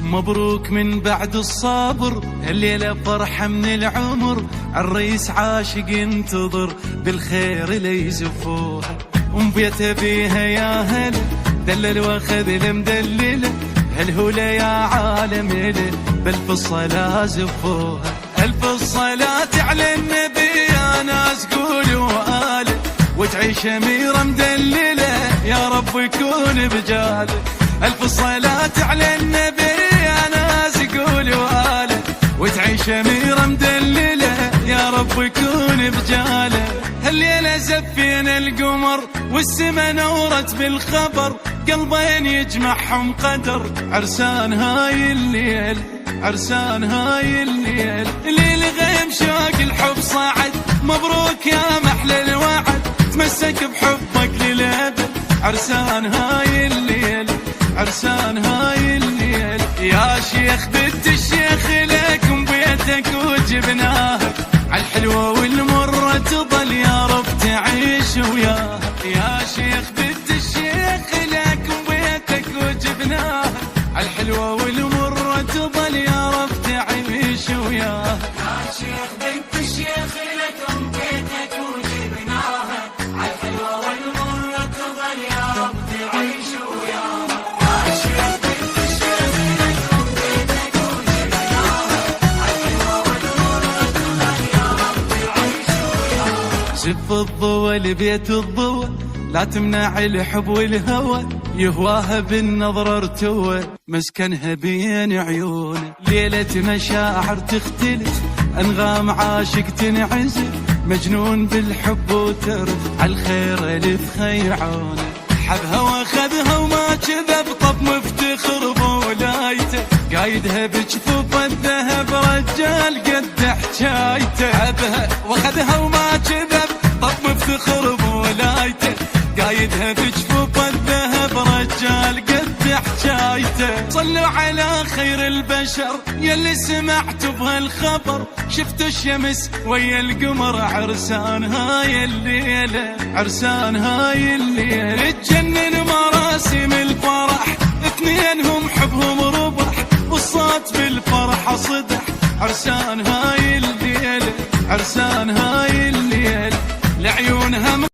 مبروك من بعد الصبر، الليلة فرحة من العمر، عالريس عاشق ينتظر بالخير ليزفوها، ومبيته بيها يا هلا دلل واخذ المدلله، هالهوله يا عالم له بالف الصلاة زفوها. الف الصلاة على النبي يا ناس قولوا آله، وتعيش أميرة مدلله يا رب يكون بجاله. الف الصلاة على النبي يا ناس قولوا آله، وتعيش أميرة مدلله يا رب يكون بجاله. هالليلة زفينا القمر والسما نورت بالخبر، قلبين يجمعهم قدر، عرسان هاي الليل عرسان هاي الليل. ليل غيم شوق الحب صعد، مبروك يا محلى الوعد، تمسك بحبك للأبد، عرسان هاي الليل عرسان هاي الليل. يا شيخ بنت الشيخ لكم بيتك وجبناها، عالحلوة والمرة تظل يا رب تعيش وياها. يا شيخ بنت الشيخ لكم بيتك وجبناها، عالحلوة والمرة تظل يا رب تعيش وياها. يا شيخ بنت الشيخ لكم بيتك وجبناها، عالحلوة والمرة تظل يا رب تعيش وياها. زف الضوى لبيت الضوى، لا تمنع الحب والهوى، يهواها بالنظر ارتوى، مسكنها بين عيونه. ليلة مشاعر تختلف، أنغام عاشق تنعزف، مجنون بالحب وترف، عالخير ألف خيعونه. حبها واخذها وما كذب، طب مفتخر بولايته، قايدها بجفوف الذهب رجال قد حجايته. حبها واخذها وما كذب، طب مفتخر بولايته، قايدها بجفوف الذهب رجال قد حجايته. صلوا على خير البشر يلي سمعتوا بهالخبر، شفتوا الشمس ويا القمر، عرسان هاي الليلة عرسان هاي الليلة. تجنن مراسم الفرح، اثنينهم حبهم ربح، والصوت بالفرحة صدح، عرسان هاي الليلة عرسان هاي